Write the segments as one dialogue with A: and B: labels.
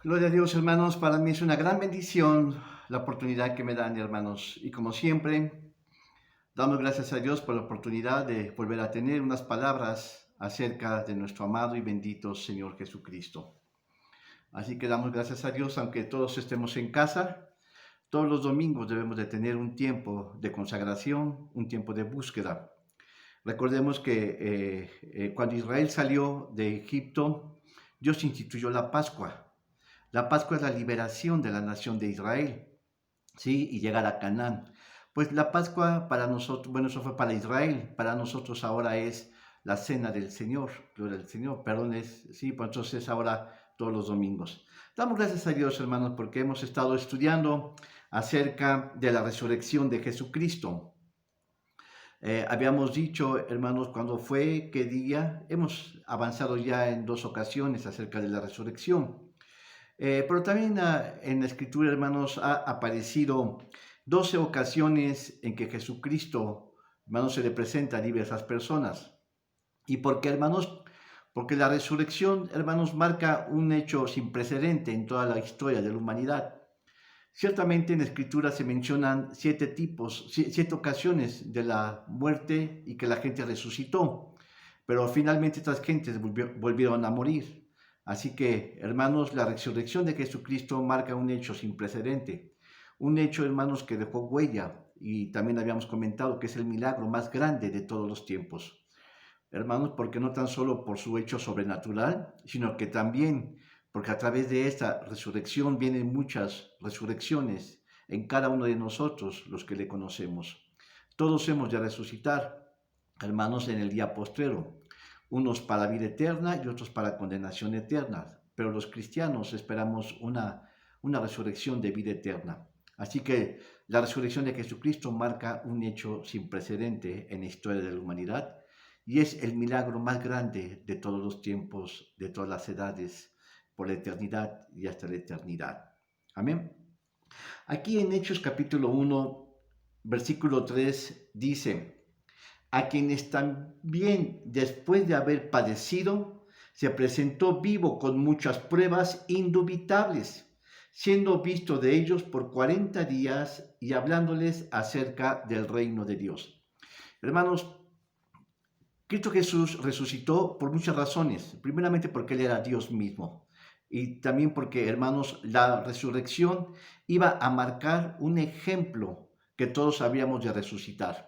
A: Gloria a Dios, hermanos. Para mí es una gran bendición la oportunidad que me dan, hermanos. Y como siempre, damos gracias a Dios por la oportunidad de volver a tener unas palabras acerca de nuestro amado y bendito Señor Jesucristo. Así que damos gracias a Dios, aunque todos estemos en casa. Todos los domingos debemos de tener un tiempo de consagración, un tiempo de búsqueda. Recordemos que cuando Israel salió de Egipto, Dios instituyó la Pascua. La Pascua es la liberación de la nación de Israel, ¿sí? Y llegar a Canaán. Pues la Pascua para nosotros, bueno, eso fue para Israel, para nosotros ahora es la cena del Señor, gloria al Señor, perdón, sí, pues entonces ahora todos los domingos. Damos gracias a Dios, hermanos, porque hemos estado estudiando acerca de la resurrección de Jesucristo. Habíamos dicho, hermanos, cuando fue, qué día, hemos avanzado ya en 2 ocasiones acerca de la resurrección. Pero también en la escritura, hermanos, ha aparecido 12 ocasiones en que Jesucristo, hermanos, se le presenta a diversas personas. ¿Y por qué, hermanos? Porque la resurrección, hermanos, marca un hecho sin precedente en toda la historia de la humanidad. Ciertamente en la escritura se mencionan 7 tipos, 7 ocasiones de la muerte y que la gente resucitó, pero finalmente estas gentes volvieron a morir. Así que, hermanos, la resurrección de Jesucristo marca un hecho sin precedente, un hecho, hermanos, que dejó huella y también habíamos comentado que es el milagro más grande de todos los tiempos. Hermanos, porque no tan solo por su hecho sobrenatural, sino que también porque a través de esta resurrección vienen muchas resurrecciones en cada uno de nosotros, los que le conocemos. Todos hemos de resucitar, hermanos, en el día postrero, unos para vida eterna y otros para condenación eterna, pero los cristianos esperamos una resurrección de vida eterna. Así que la resurrección de Jesucristo marca un hecho sin precedente en la historia de la humanidad y es el milagro más grande de todos los tiempos, de todas las edades, por la eternidad y hasta la eternidad. Amén. Aquí en Hechos capítulo 1, versículo 3 dice, a quienes también después de haber padecido, se presentó vivo con muchas pruebas indubitables, siendo visto de ellos por 40 días y hablándoles acerca del reino de Dios. Hermanos, Cristo Jesús resucitó por muchas razones. Primeramente porque Él era Dios mismo. Y también porque, hermanos, la resurrección iba a marcar un ejemplo que todos habíamos de resucitar.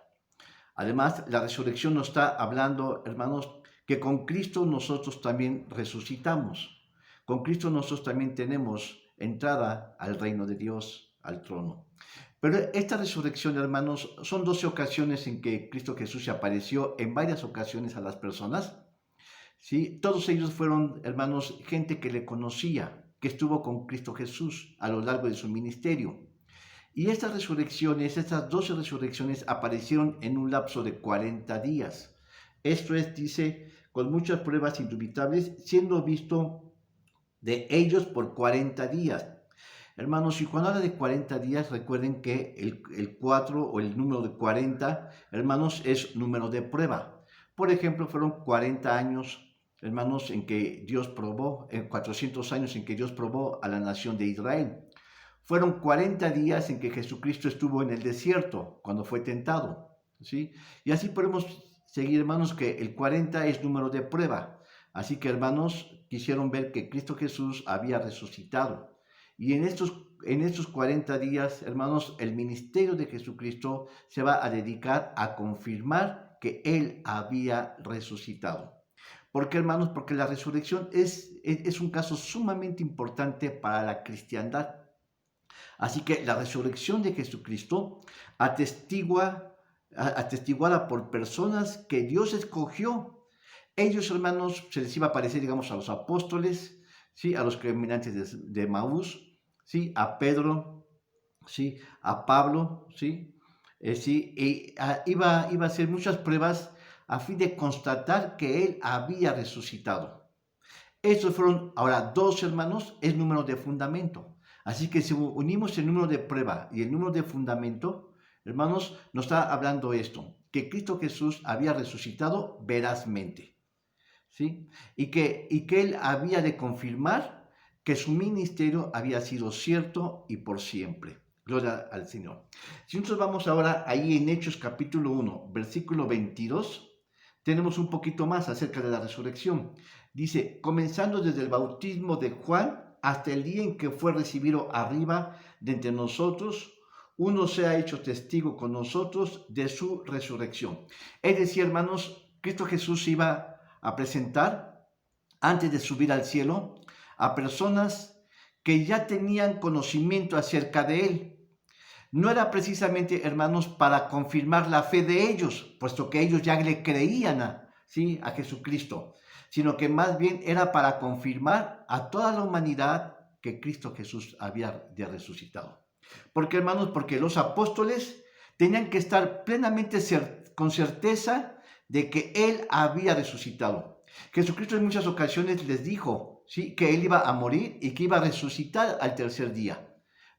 A: Además, la resurrección nos está hablando, hermanos, que con Cristo nosotros también resucitamos. Con Cristo nosotros también tenemos entrada al reino de Dios, al trono. Pero esta resurrección, hermanos, son 12 ocasiones en que Cristo Jesús se apareció en varias ocasiones a las personas. ¿Sí? Todos ellos fueron, hermanos, gente que le conocía, que estuvo con Cristo Jesús a lo largo de su ministerio. Y estas resurrecciones, estas 12 resurrecciones aparecieron en un lapso de 40 días. Esto es, dice, con muchas pruebas indubitables, siendo visto de ellos por 40 días. Hermanos, y cuando habla de 40 días, recuerden que el 4 o el número de 40, hermanos, es número de prueba. Por ejemplo, fueron 40 años, hermanos, en que Dios probó, 400 años en que Dios probó a la nación de Israel. Fueron 40 días en que Jesucristo estuvo en el desierto, cuando fue tentado, ¿sí? Y así podemos seguir, hermanos, que el 40 es número de prueba. Así que, hermanos, quisieron ver que Cristo Jesús había resucitado. Y en estos 40 días, hermanos, el ministerio de Jesucristo se va a dedicar a confirmar que Él había resucitado. ¿Por qué, hermanos? Porque la resurrección es un caso sumamente importante para la cristiandad. Así que la resurrección de Jesucristo atestiguada por personas que Dios escogió. Ellos, hermanos, se les iba a parecer, digamos, a los apóstoles, ¿sí? A los caminantes de Maús, ¿sí? A Pedro, ¿sí? A Pablo, ¿sí? Sí, y iba a hacer muchas pruebas a fin de constatar que él había resucitado. Estos fueron, ahora, 2 hermanos, es número de fundamento. Así que si unimos el número de prueba y el número de fundamento, hermanos, nos está hablando esto, que Cristo Jesús había resucitado verazmente, ¿sí? Y que Él había de confirmar que su ministerio había sido cierto y por siempre. Gloria al Señor. Si nosotros vamos ahora ahí en Hechos capítulo 1, versículo 22, tenemos un poquito más acerca de la resurrección. Dice, comenzando desde el bautismo de Juan hasta el día en que fue recibido arriba de entre nosotros, uno se ha hecho testigo con nosotros de su resurrección. Es decir, hermanos, Cristo Jesús iba a presentar antes de subir al cielo a personas que ya tenían conocimiento acerca de él. No era precisamente, hermanos, para confirmar la fe de ellos, puesto que ellos ya le creían a Jesucristo, sino que más bien era para confirmar a toda la humanidad que Cristo Jesús había resucitado. Porque, hermanos, porque los apóstoles tenían que estar plenamente con certeza de que Él había resucitado. Jesucristo en muchas ocasiones les dijo, ¿sí?, que Él iba a morir y que iba a resucitar al tercer día.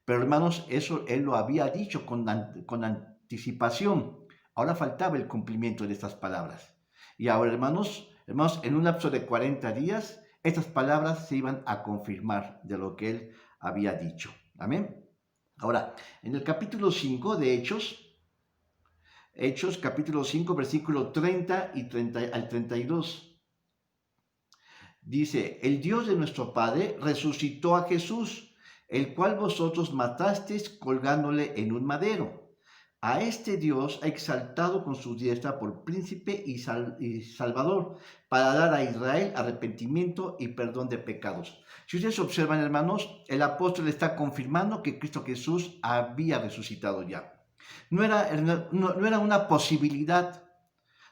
A: Pero, hermanos, eso Él lo había dicho con anticipación. Ahora faltaba el cumplimiento de estas palabras. Y ahora, hermanos, en un lapso de 40 días, estas palabras se iban a confirmar de lo que Él había dicho. Amén. Ahora, en el capítulo 5 de Hechos capítulo 5, versículo 30 al 32, dice, el Dios de nuestro Padre resucitó a Jesús, el cual vosotros matasteis colgándole en un madero. A este Dios ha exaltado con su diestra por príncipe y salvador, para dar a Israel arrepentimiento y perdón de pecados. Si ustedes observan, hermanos, el apóstol está confirmando que Cristo Jesús había resucitado ya. No era una posibilidad.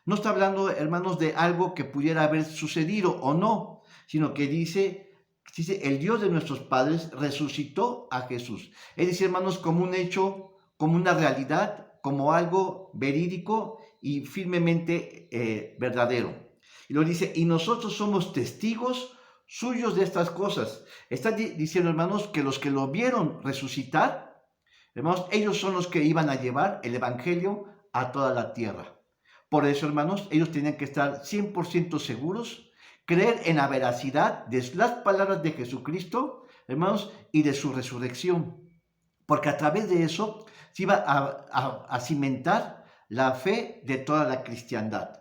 A: No está hablando, hermanos, de algo que pudiera haber sucedido o no, sino que dice, el Dios de nuestros padres resucitó a Jesús. Es decir, hermanos, como un hecho, como una realidad, como algo verídico y firmemente verdadero. Y lo dice, y nosotros somos testigos suyos de estas cosas. Está diciendo, hermanos, que los que lo vieron resucitar, hermanos, ellos son los que iban a llevar el evangelio a toda la tierra. Por eso, hermanos, ellos tenían que estar 100% seguros, creer en la veracidad de las palabras de Jesucristo, hermanos, y de su resurrección. Porque a través de eso se iba a cimentar la fe de toda la cristiandad.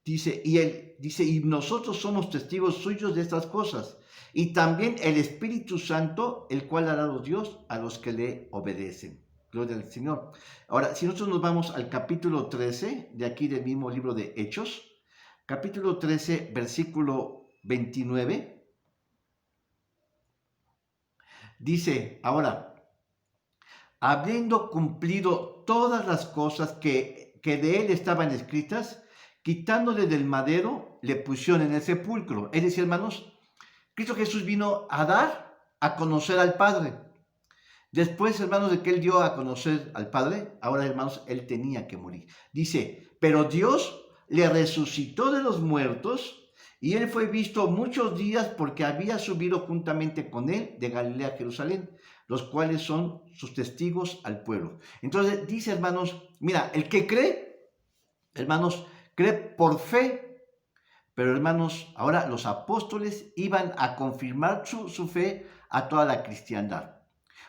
A: Dice, y nosotros somos testigos suyos de estas cosas. Y también el Espíritu Santo, el cual ha dado Dios a los que le obedecen. Gloria al Señor. Ahora, si nosotros nos vamos al capítulo 13, de aquí del mismo libro de Hechos, capítulo 13, versículo 29, dice, ahora, habiendo cumplido todas las cosas que de él estaban escritas, quitándole del madero, le pusieron en el sepulcro. Es decir, hermanos, Cristo Jesús vino a dar a conocer al Padre. Después, hermanos, de que él dio a conocer al Padre, ahora, hermanos, él tenía que morir. Dice, pero Dios le resucitó de los muertos y él fue visto muchos días porque había subido juntamente con él de Galilea a Jerusalén, los cuales son sus testigos al pueblo. Entonces dice, hermanos, mira, el que cree, hermanos, cree por fe, pero hermanos, ahora los apóstoles iban a confirmar su fe a toda la cristiandad.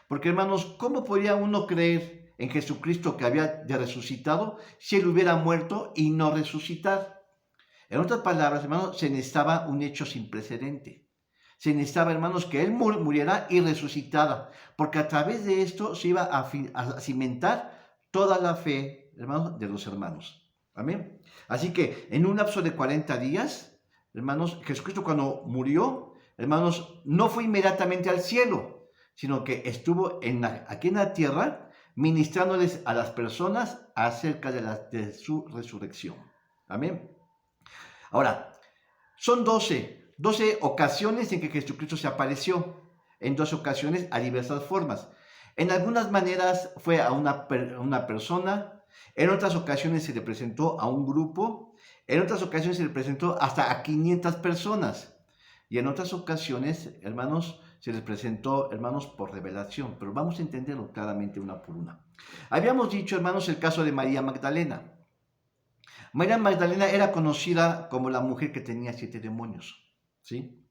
A: Porque, hermanos, ¿cómo podía uno creer en Jesucristo que había resucitado si él hubiera muerto y no resucitar? En otras palabras, hermanos, se necesitaba un hecho sin precedente. Se necesitaba, hermanos, que él muriera y resucitara, porque a través de esto se iba a cimentar toda la fe, hermanos, de los hermanos. Amén. Así que en un lapso de 40 días, hermanos, Jesucristo cuando murió, hermanos, no fue inmediatamente al cielo, sino que estuvo aquí en la tierra ministrándoles a las personas acerca de su resurrección. Amén. Ahora, son 12 ocasiones en que Jesucristo se apareció, en 12 ocasiones a diversas formas. En algunas maneras fue a una persona, en otras ocasiones se le presentó a un grupo, en otras ocasiones se le presentó hasta a 500 personas. Y en otras ocasiones, hermanos, se les presentó, hermanos, por revelación. Pero vamos a entenderlo claramente una por una. Habíamos dicho, hermanos, el caso de María Magdalena. María Magdalena era conocida como la mujer que tenía 7 demonios, ¿sí?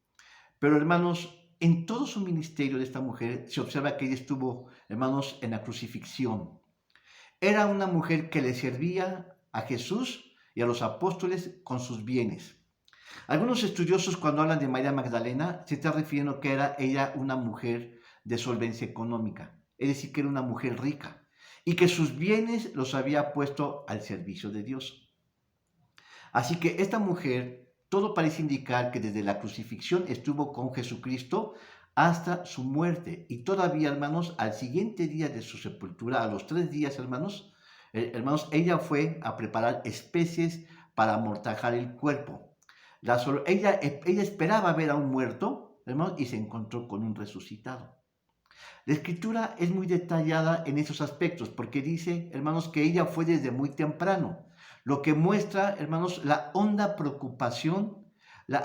A: Pero, hermanos, en todo su ministerio de esta mujer se observa que ella estuvo, hermanos, en la crucifixión. Era una mujer que le servía a Jesús y a los apóstoles con sus bienes. Algunos estudiosos cuando hablan de María Magdalena se están refiriendo que era ella una mujer de solvencia económica, es decir, que era una mujer rica y que sus bienes los había puesto al servicio de Dios. Así que esta mujer, todo parece indicar que desde la crucifixión estuvo con Jesucristo hasta su muerte. Y todavía, hermanos, al siguiente día de su sepultura, a los 3 días, hermanos, ella fue a preparar especies para amortajar el cuerpo. Ella esperaba ver a un muerto, hermanos, y se encontró con un resucitado. La escritura es muy detallada en esos aspectos porque dice, hermanos, que ella fue desde muy temprano, lo que muestra, hermanos, la honda preocupación, la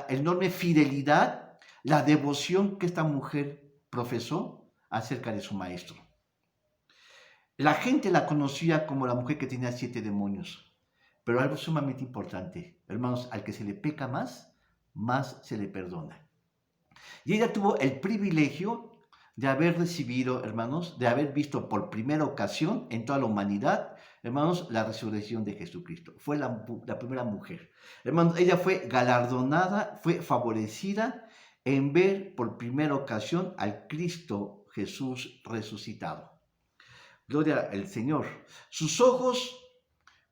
A: enorme fidelidad, la devoción que esta mujer profesó acerca de su maestro. La gente la conocía como la mujer que tenía 7 demonios, pero algo sumamente importante, hermanos, al que se le peca más se le perdona. Y ella tuvo el privilegio de haber recibido, hermanos, de haber visto por primera ocasión en toda la humanidad, hermanos, la resurrección de Jesucristo. Fue la primera mujer. Hermanos, ella fue galardonada, fue favorecida en ver por primera ocasión al Cristo Jesús resucitado. Gloria al Señor. Sus ojos,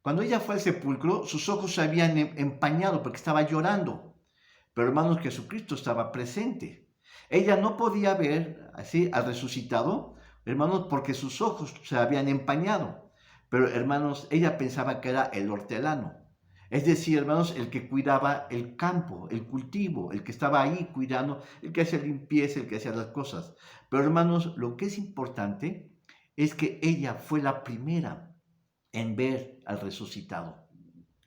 A: cuando ella fue al sepulcro, sus ojos se habían empañado porque estaba llorando. Pero hermanos, Jesucristo estaba presente. Ella no podía ver así al resucitado, hermanos, porque sus ojos se habían empañado. Pero hermanos, ella pensaba que era el hortelano. Es decir, hermanos, el que cuidaba el campo, el cultivo, el que estaba ahí cuidando, el que hacía limpieza, el que hacía las cosas. Pero hermanos, lo que es importante es que ella fue la primera en ver al resucitado.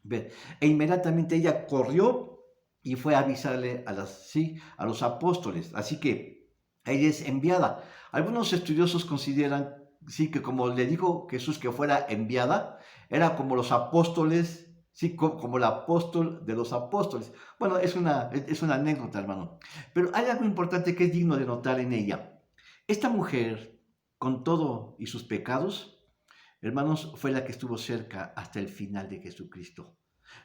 A: E inmediatamente ella corrió y fue a avisarle a los apóstoles. Así que ella es enviada. Algunos estudiosos consideran que como le dijo Jesús que fuera enviada, era como los apóstoles, como el apóstol de los apóstoles. Bueno, es una anécdota, hermano. Pero hay algo importante que es digno de notar en ella. Esta mujer, con todo y sus pecados, hermanos, fue la que estuvo cerca hasta el final de Jesucristo.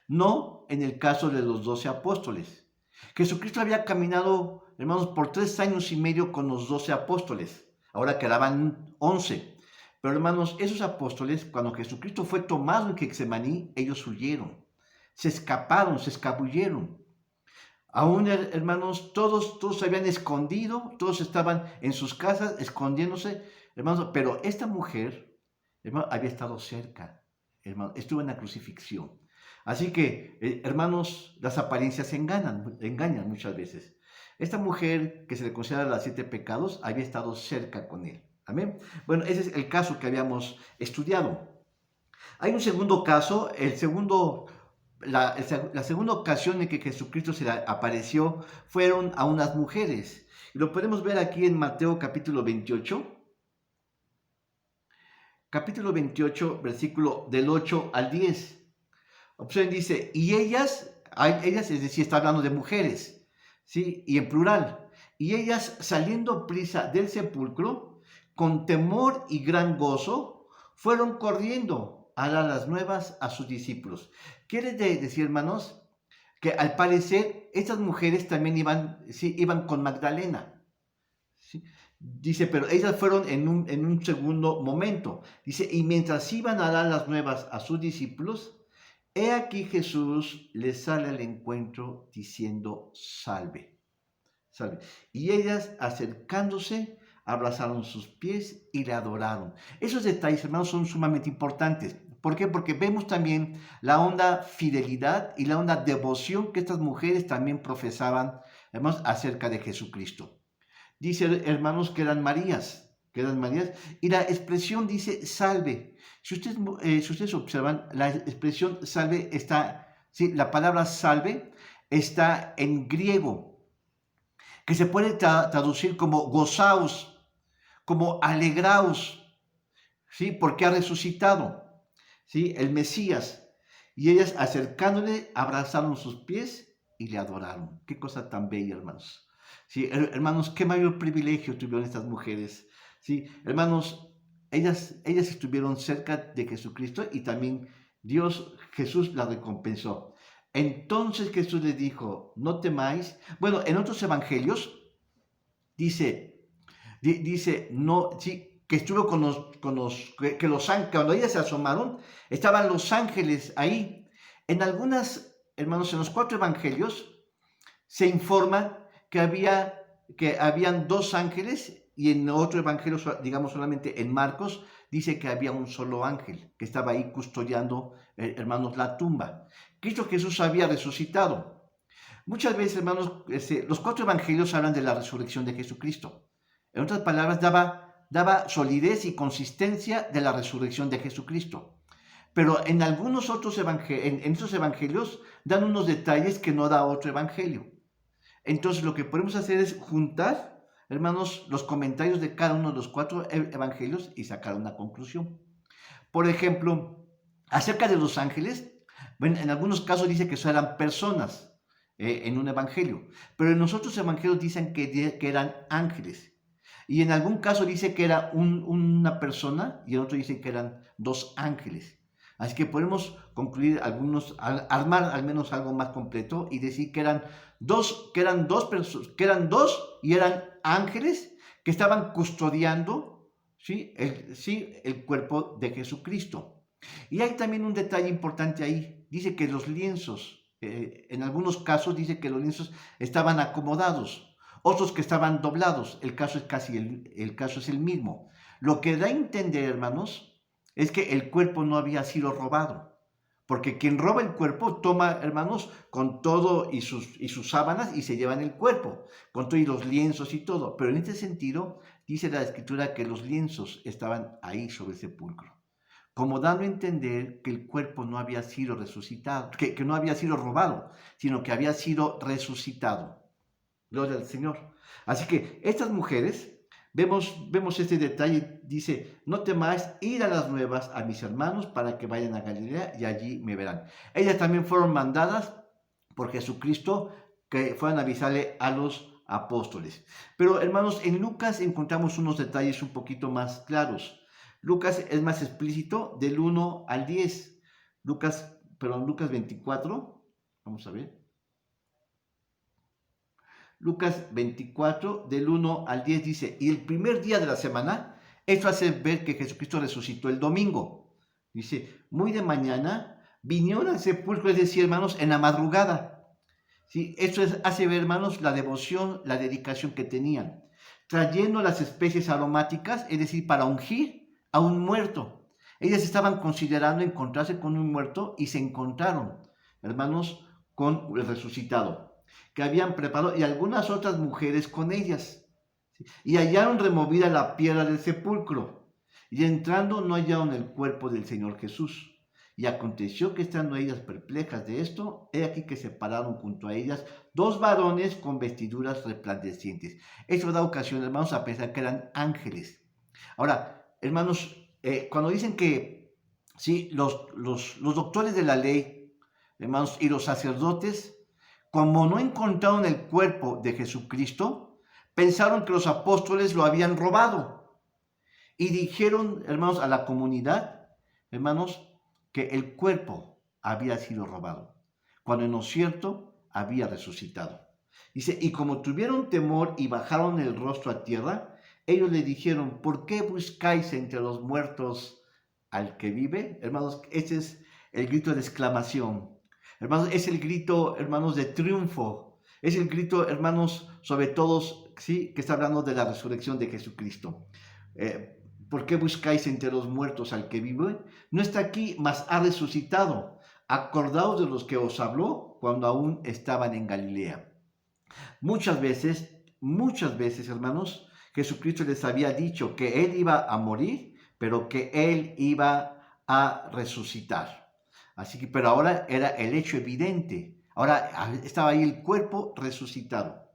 A: No en el caso de los 12 apóstoles. Jesucristo había caminado, hermanos, por 3 años y medio con los 12 apóstoles. Ahora quedaban 11. Pero hermanos, esos apóstoles, cuando Jesucristo fue tomado en Getsemaní, ellos huyeron. Se escaparon, se escabulleron. Aún, hermanos, todos se habían escondido, todos estaban en sus casas escondiéndose, hermanos. Pero esta mujer, hermano, había estado cerca, hermano, estuvo en la crucifixión. Así que, hermanos, las apariencias engañan muchas veces. Esta mujer, que se le considera las 7 pecados, había estado cerca con él. Amén. Bueno, ese es el caso que habíamos estudiado. Hay un segundo caso, la segunda ocasión en que Jesucristo se le apareció fueron a unas mujeres. Y lo podemos ver aquí en Mateo capítulo 28. Capítulo 28, versículo del 8 al 10. Opción dice, y ellas, es decir, está hablando de mujeres, ¿sí? Y en plural. Y ellas, saliendo prisa del sepulcro, con temor y gran gozo, fueron corriendo a dar las nuevas a sus discípulos. Quiere decir, hermanos, que al parecer estas mujeres también iban con Magdalena, ¿sí? Dice, pero ellas fueron en un segundo momento. Dice, y mientras iban a dar las nuevas a sus discípulos, he aquí Jesús les sale al encuentro diciendo, salve, salve. Y ellas, acercándose, abrazaron sus pies y le adoraron. Esos detalles, hermanos, son sumamente importantes. ¿Por qué? Porque vemos también la honda fidelidad y la honda devoción que estas mujeres también profesaban, hermanos, acerca de Jesucristo. Dice, hermanos, que eran Marías, y la expresión dice salve. Si ustedes observan, la expresión salve está, ¿sí? La palabra salve está en griego, que se puede traducir como gozaos, como alegraos, ¿sí? Porque ha resucitado, ¿sí? El Mesías. Y ellas acercándole, abrazaron sus pies y le adoraron. Qué cosa tan bella, hermanos. Sí, hermanos, qué mayor privilegio tuvieron estas mujeres. Sí, hermanos, ellas estuvieron cerca de Jesucristo y también Jesús las recompensó. Entonces Jesús les dijo, no temáis. Bueno, en otros evangelios dice, no, sí, que estuvo que cuando ellas se asomaron, estaban los ángeles ahí. En algunas, hermanos, en los 4 evangelios se informa que habían 2 ángeles y en otro evangelio, digamos solamente en Marcos, dice que había un solo ángel que estaba ahí custodiando, hermanos, la tumba. Cristo Jesús había resucitado. Muchas veces, hermanos, los 4 evangelios hablan de la resurrección de Jesucristo. En otras palabras, daba solidez y consistencia de la resurrección de Jesucristo. Pero en algunos otros evangelios, en esos evangelios, dan unos detalles que no da otro evangelio. Entonces, lo que podemos hacer es juntar, hermanos, los comentarios de cada uno de los 4 evangelios y sacar una conclusión. Por ejemplo, acerca de los ángeles, bueno, en algunos casos dice que eran personas en un evangelio, pero en los otros evangelios dicen que eran ángeles. Y en algún caso dice que era una persona y en otro dice que eran 2 ángeles. Así que podemos concluir armar al menos algo más completo y decir que eran dos personas, y eran ángeles que estaban custodiando, ¿sí? El cuerpo de Jesucristo. Y hay también un detalle importante ahí. Dice que los lienzos, en algunos casos dice que los lienzos estaban acomodados, otros que estaban doblados. El caso es el mismo. Lo que da a entender, hermanos, es que el cuerpo no había sido robado. Porque quien roba el cuerpo toma, hermanos, con todo y sus sábanas y se llevan el cuerpo, con todo y los lienzos y todo. Pero en este sentido, dice la Escritura que los lienzos estaban ahí sobre el sepulcro, como dando a entender que el cuerpo no había sido resucitado, que no había sido robado, sino que había sido resucitado. Gloria al Señor. Así que estas mujeres, vemos este detalle, dice, no temáis, ir a las nuevas a mis hermanos para que vayan a Galilea y allí me verán. Ellas también fueron mandadas por Jesucristo que fueran a avisarle a los apóstoles. Pero hermanos, en Lucas encontramos unos detalles un poquito más claros. Lucas es más explícito del 1 al 10. Lucas 24, vamos a ver. Lucas 24, del 1 al 10 dice, y el primer día de la semana, esto hace ver que Jesucristo resucitó el domingo. Dice, muy de mañana, vinieron al sepulcro, es decir, hermanos, en la madrugada. ¿Sí? Esto hace ver, hermanos, la devoción, la dedicación que tenían, trayendo las especies aromáticas, es decir, para ungir a un muerto. Ellas estaban considerando encontrarse con un muerto y se encontraron, hermanos, con el resucitado que habían preparado y algunas otras mujeres con ellas. Y hallaron removida la piedra del sepulcro. Y entrando no hallaron el cuerpo del Señor Jesús. Y aconteció que estando ellas perplejas de esto, he aquí que se pararon junto a ellas 2 varones con vestiduras resplandecientes. Eso da ocasión, hermanos, a pensar que eran ángeles. Ahora, hermanos, cuando dicen que sí, los doctores de la ley, hermanos, y los sacerdotes, como no encontraron el cuerpo de Jesucristo, pensaron que los apóstoles lo habían robado. Y dijeron, hermanos, a la comunidad, hermanos, que el cuerpo había sido robado, cuando en lo cierto había resucitado. Dice, y como tuvieron temor y bajaron el rostro a tierra, ellos le dijeron, ¿por qué buscáis entre los muertos al que vive? Hermanos, ese es el grito de exclamación. Hermanos, es el grito, hermanos, de triunfo. Es el grito, hermanos, sobre todos, ¿sí? Que está hablando de la resurrección de Jesucristo. ¿Por qué buscáis entre los muertos al que vive? No está aquí, mas ha resucitado. Acordaos de los que os habló cuando aún estaban en Galilea. Muchas veces, hermanos, Jesucristo les había dicho que Él iba a morir, pero que Él iba a resucitar. Así que, pero ahora era el hecho evidente. Ahora estaba ahí el cuerpo resucitado,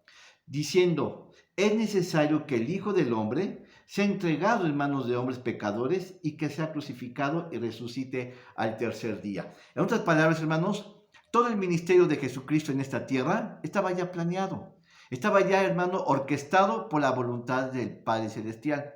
A: diciendo, es necesario que el Hijo del Hombre sea entregado en manos de hombres pecadores y que sea crucificado y resucite al tercer día. En otras palabras, hermanos, todo el ministerio de Jesucristo en esta tierra estaba ya planeado. Estaba ya, hermano, orquestado por la voluntad del Padre Celestial.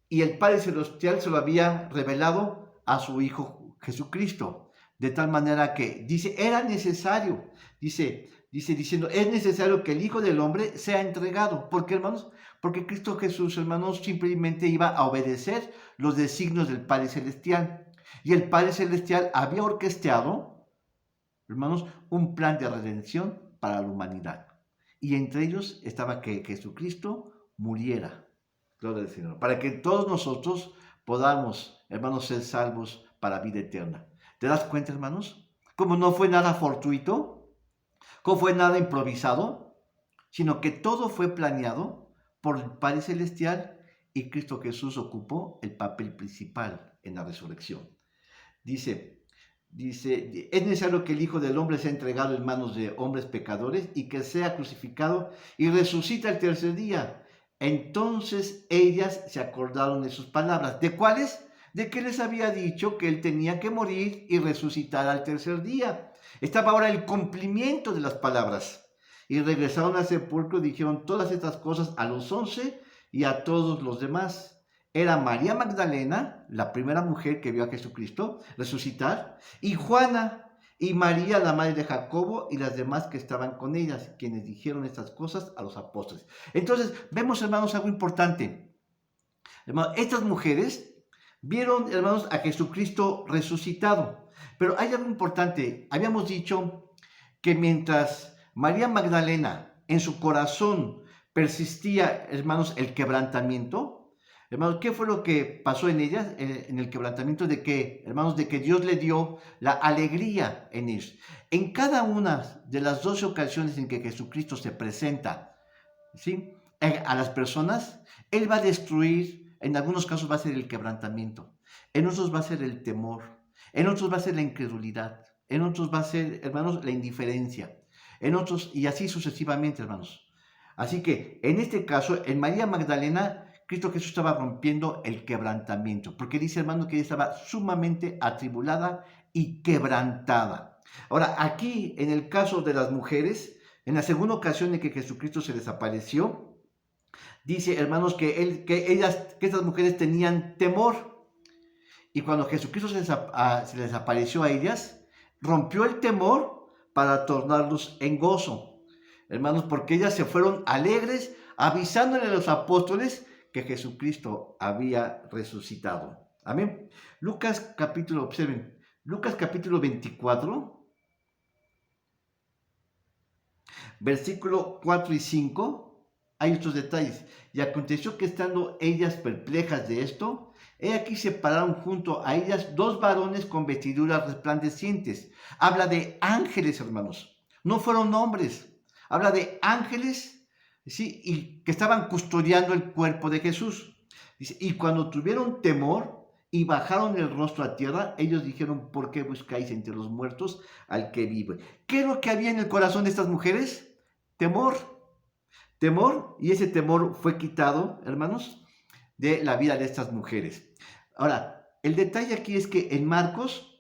A: Y el Padre Celestial se lo había revelado a su Hijo Jesucristo. De tal manera que dice, era necesario, diciendo, es necesario que el Hijo del Hombre sea entregado. ¿Por qué, hermanos? Porque Cristo Jesús, hermanos, simplemente iba a obedecer los designios del Padre Celestial. Y el Padre Celestial había orquestado, hermanos, un plan de redención para la humanidad. Y entre ellos estaba que Jesucristo muriera. Gloria al Señor. Para que todos nosotros podamos, hermanos, ser salvos para vida eterna. ¿Te das cuenta, hermanos? Como no fue nada fortuito, como fue nada improvisado, sino que todo fue planeado por el Padre Celestial y Cristo Jesús ocupó el papel principal en la resurrección. Dice, es necesario que el Hijo del Hombre sea entregado en manos de hombres pecadores y que sea crucificado y resucita el tercer día. Entonces ellas se acordaron de sus palabras. ¿De cuáles? De que les había dicho que él tenía que morir y resucitar al tercer día. Estaba ahora el cumplimiento de las palabras. Y regresaron al sepulcro y dijeron todas estas cosas a los 11 y a todos los demás. Era María Magdalena, la primera mujer que vio a Jesucristo resucitar, y Juana y María, la madre de Jacobo, y las demás que estaban con ellas, quienes dijeron estas cosas a los apóstoles. Entonces, vemos, hermanos, algo importante. Hermanos, estas mujeres vieron, hermanos, a Jesucristo resucitado. Pero hay algo importante. Habíamos dicho que mientras María Magdalena en su corazón persistía, hermanos, el quebrantamiento. Hermanos, ¿qué fue lo que pasó en ellas? En el quebrantamiento de que, hermanos, de que Dios le dio la alegría en ellos. En cada una de las 12 ocasiones en que Jesucristo se presenta, ¿sí?, a las personas, Él va a destruir, en algunos casos va a ser el quebrantamiento, en otros va a ser el temor, en otros va a ser la incredulidad, en otros va a ser, hermanos, la indiferencia, en otros, y así sucesivamente, hermanos. Así que, en este caso, en María Magdalena, Cristo Jesús estaba rompiendo el quebrantamiento, porque dice, hermano, que ella estaba sumamente atribulada y quebrantada. Ahora, aquí, en el caso de las mujeres, en la segunda ocasión en que Jesucristo se les apareció, dice, hermanos, que estas mujeres tenían temor. Y cuando Jesucristo se les apareció a ellas, rompió el temor para tornarlos en gozo. Hermanos, porque ellas se fueron alegres, avisándole a los apóstoles que Jesucristo había resucitado. Amén. Observen, Lucas capítulo 24, versículo 4 y 5, hay otros detalles. Y aconteció que estando ellas perplejas de esto, he aquí se pararon junto a ellas dos varones con vestiduras resplandecientes. Habla de ángeles, hermanos. No fueron hombres. Habla de ángeles, ¿sí?, y que estaban custodiando el cuerpo de Jesús. Dice, y cuando tuvieron temor y bajaron el rostro a tierra, ellos dijeron, ¿por qué buscáis entre los muertos al que vive? ¿Qué es lo que había en el corazón de estas mujeres? Temor. Temor, y ese temor fue quitado, hermanos, de la vida de estas mujeres. Ahora, el detalle aquí es que en Marcos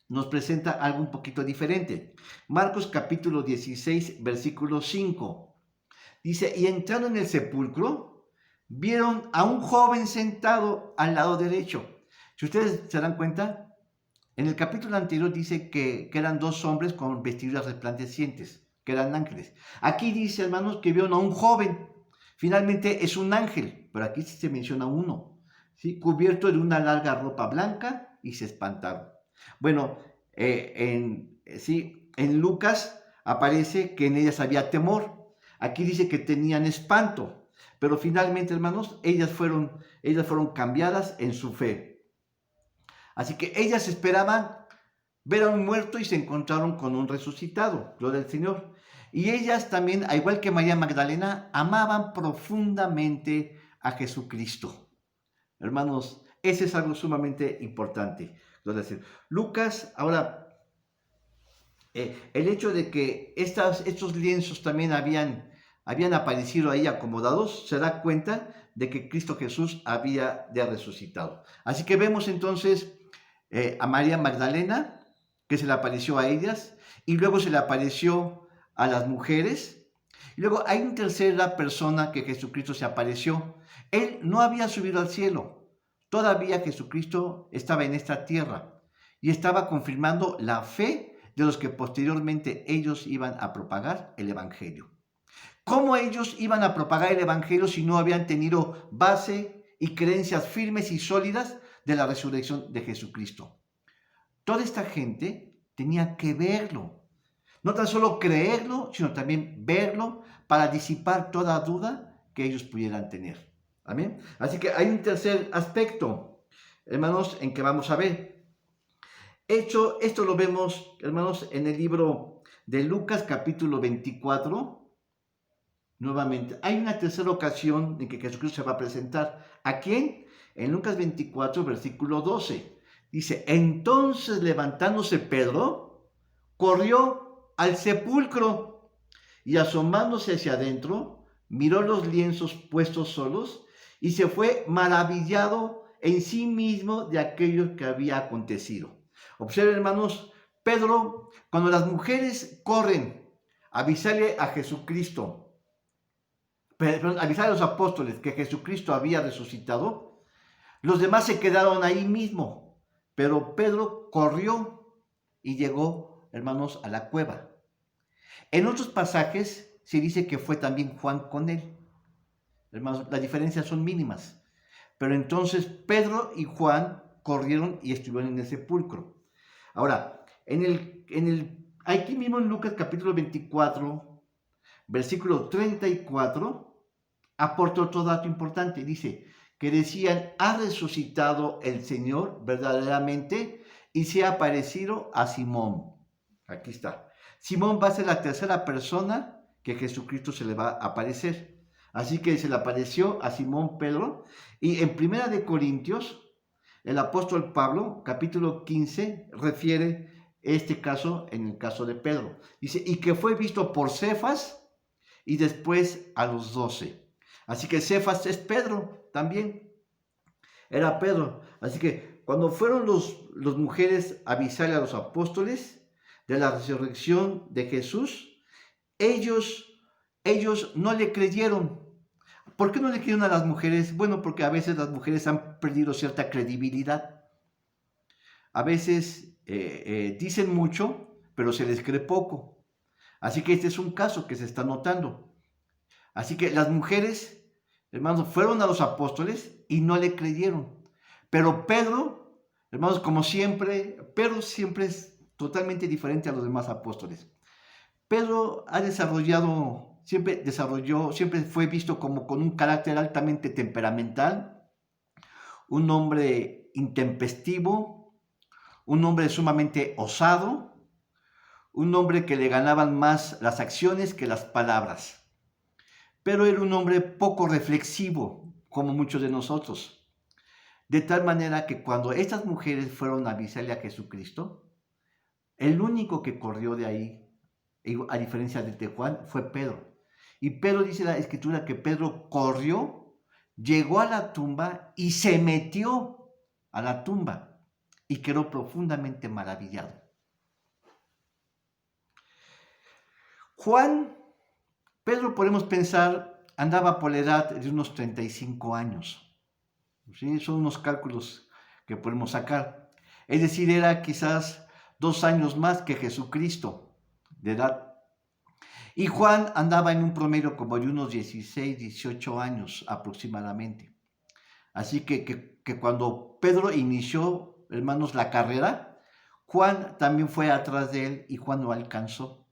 A: nos presenta algo un poquito diferente. Marcos capítulo 16, versículo 5. Dice, y entrando en el sepulcro, vieron a un joven sentado al lado derecho. Si ustedes se dan cuenta, en el capítulo anterior dice que eran dos hombres con vestiduras resplandecientes, que eran ángeles. Aquí dice, hermanos, que vieron a un joven. Finalmente es un ángel, pero aquí sí se menciona uno, ¿sí?, cubierto de una larga ropa blanca, y se espantaron. Bueno, en Lucas aparece que en ellas había temor. Aquí dice que tenían espanto, pero finalmente, hermanos, ellas fueron cambiadas en su fe. Así que ellas esperaban ver a un muerto y se encontraron con un resucitado, gloria al Señor. Y ellas también, al igual que María Magdalena, amaban profundamente a Jesucristo. Hermanos, ese es algo sumamente importante, gloria al Señor. Lucas, ahora, el hecho de que estos lienzos también habían aparecido ahí acomodados, se da cuenta de que Cristo Jesús había resucitado. Así que vemos entonces a María Magdalena, que se le apareció a ellas, y luego se le apareció a las mujeres, luego hay una tercera persona que Jesucristo se apareció. Él no había subido al cielo. Todavía Jesucristo estaba en esta tierra y estaba confirmando la fe de los que posteriormente ellos iban a propagar el Evangelio. ¿Cómo ellos iban a propagar el Evangelio si no habían tenido base y creencias firmes y sólidas de la resurrección de Jesucristo? Toda esta gente tenía que verlo. No tan solo creerlo, sino también verlo para disipar toda duda que ellos pudieran tener. Amén. Así que hay un tercer aspecto, hermanos, en que vamos a ver. Esto lo vemos, hermanos, en el libro de Lucas capítulo 24. Nuevamente, hay una tercera ocasión en que Jesucristo se va a presentar. ¿A quién? En Lucas 24, versículo 12. Dice, entonces levantándose Pedro, corrió al sepulcro y asomándose hacia adentro, miró los lienzos puestos solos y se fue maravillado en sí mismo de aquello que había acontecido. Observen, hermanos, Pedro, cuando las mujeres corren a avisarle a Jesucristo, avisar a los apóstoles que Jesucristo había resucitado, los demás se quedaron ahí mismo, pero Pedro corrió y llegó, hermanos, a la cueva. En otros pasajes se dice que fue también Juan con él. Hermanos, las diferencias son mínimas, pero entonces Pedro y Juan corrieron y estuvieron en el sepulcro. Ahora, aquí mismo en Lucas capítulo 24, versículo 34, aporta otro dato importante. Dice que decían, ha resucitado el Señor verdaderamente y se ha aparecido a Simón. Aquí está. Simón va a ser la tercera persona que Jesucristo se le va a aparecer. Así que se le apareció a Simón Pedro. Y en Primera de Corintios, el apóstol Pablo, capítulo 15, refiere este caso en el caso de Pedro. Dice, y que fue visto por Cefas y después a los 12. Así que Cefas es Pedro también. Era Pedro. Así que cuando fueron las mujeres a avisarle a los apóstoles de la resurrección de Jesús, ellos no le creyeron. ¿Por qué no le creyeron a las mujeres? Bueno, porque a veces las mujeres han perdido cierta credibilidad. A veces dicen mucho, pero se les cree poco. Así que este es un caso que se está notando. Así que las mujeres, hermanos, fueron a los apóstoles y no le creyeron. Pero Pedro, hermanos, como siempre, Pedro siempre es totalmente diferente a los demás apóstoles. Pedro siempre fue visto como con un carácter altamente temperamental, un hombre intempestivo, un hombre sumamente osado, un hombre que le ganaban más las acciones que las palabras. Pero era un hombre poco reflexivo, como muchos de nosotros. De tal manera que cuando estas mujeres fueron a avisarle a Jesucristo, el único que corrió de ahí, a diferencia de Juan, fue Pedro. Y Pedro, dice la Escritura, que Pedro corrió, llegó a la tumba y se metió a la tumba y quedó profundamente maravillado. Pedro, podemos pensar, andaba por la edad de unos 35 años. ¿Sí? Son unos cálculos que podemos sacar. Es decir, era quizás 2 años más que Jesucristo de edad. Y Juan andaba en un promedio como de unos 16, 18 años aproximadamente. Así que cuando Pedro inició, hermanos, la carrera, Juan también fue atrás de él y Juan lo alcanzó.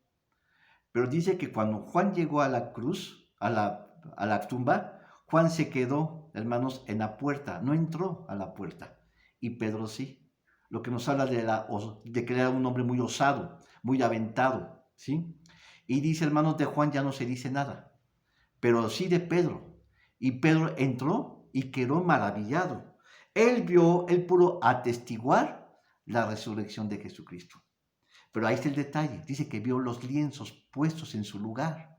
A: Pero dice que cuando Juan llegó a la cruz, a la tumba, Juan se quedó, hermanos, en la puerta, no entró a la puerta. Y Pedro sí. Lo que nos habla de que era un hombre muy osado, muy aventado, ¿sí? Y dice, hermanos, de Juan ya no se dice nada, pero sí de Pedro. Y Pedro entró y quedó maravillado. Él pudo atestiguar la resurrección de Jesucristo. Pero ahí está el detalle. Dice que vio los lienzos puestos en su lugar,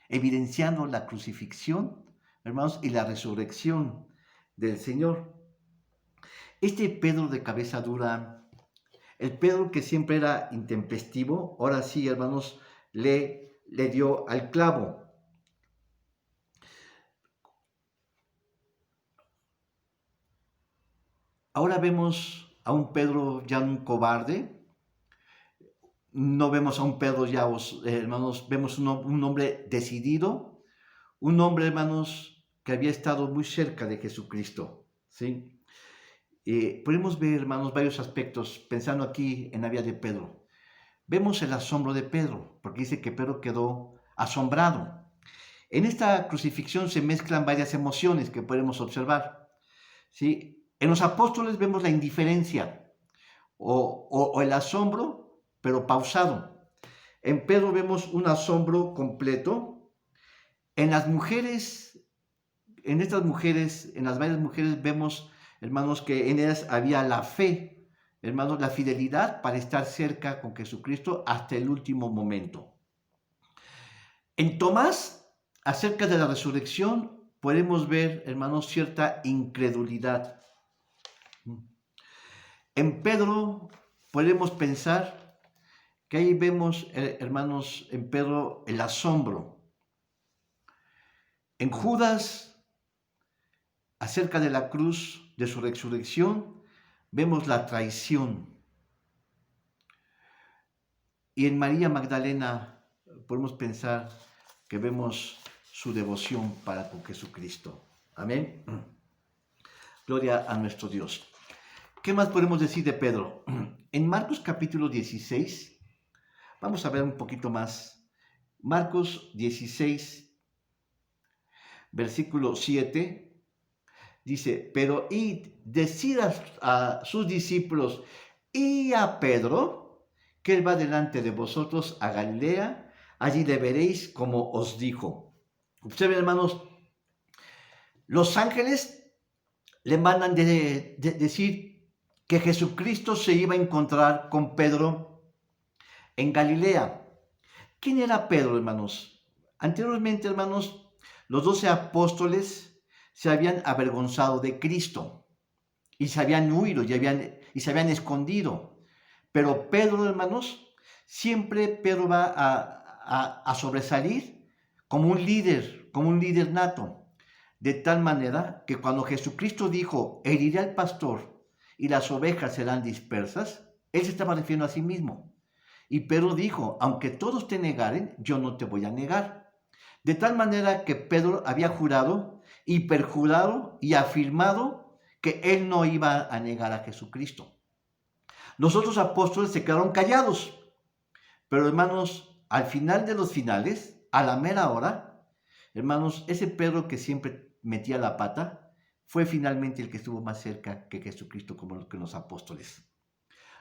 A: evidenciando la crucifixión, hermanos, y la resurrección del Señor. Este Pedro de cabeza dura, el Pedro que siempre era intempestivo, ahora sí, hermanos, le dio al clavo. Ahora vemos a un Pedro ya un cobarde, no vemos a un Pedro ya, hermanos, vemos un hombre decidido, un hombre, hermanos, que había estado muy cerca de Jesucristo, ¿sí? Podemos ver, hermanos, varios aspectos, pensando aquí en la vida de Pedro. Vemos el asombro de Pedro, porque dice que Pedro quedó asombrado. En esta crucifixión se mezclan varias emociones que podemos observar, ¿sí? En los apóstoles vemos la indiferencia o el asombro, pero pausado. En Pedro vemos un asombro completo. En las mujeres, en estas mujeres, en las varias mujeres vemos, hermanos, que en ellas había la fe, hermanos, la fidelidad para estar cerca con Jesucristo hasta el último momento. En Tomás, acerca de la resurrección, podemos ver, hermanos, cierta incredulidad. En Pedro podemos pensar que ahí vemos, hermanos, en Pedro el asombro. En Judas, acerca de la cruz, de su resurrección, vemos la traición. Y en María Magdalena podemos pensar que vemos su devoción para con Jesucristo. Amén. Gloria a nuestro Dios. ¿Qué más podemos decir de Pedro? En Marcos capítulo 16, vamos a ver un poquito más. Marcos 16, versículo 7, dice, pero id, decid a sus discípulos y a Pedro, que él va delante de vosotros a Galilea, allí le veréis como os dijo. Observen, hermanos, los ángeles le mandan decir que Jesucristo se iba a encontrar con Pedro en Galilea. ¿Quién era Pedro, hermanos? Anteriormente, hermanos, los 12 apóstoles se habían avergonzado de Cristo y se habían huido y se habían escondido. Pero Pedro, hermanos, siempre Pedro va a sobresalir como un líder nato. De tal manera que cuando Jesucristo dijo, heriré al pastor y las ovejas serán dispersas, él se estaba refiriendo a sí mismo. Y Pedro dijo, aunque todos te negaren, yo no te voy a negar. De tal manera que Pedro había jurado y perjurado y afirmado que él no iba a negar a Jesucristo. Los otros apóstoles se quedaron callados. Pero hermanos, al final de los finales, a la mera hora, hermanos, ese Pedro que siempre metía la pata, fue finalmente el que estuvo más cerca que Jesucristo, como que los apóstoles.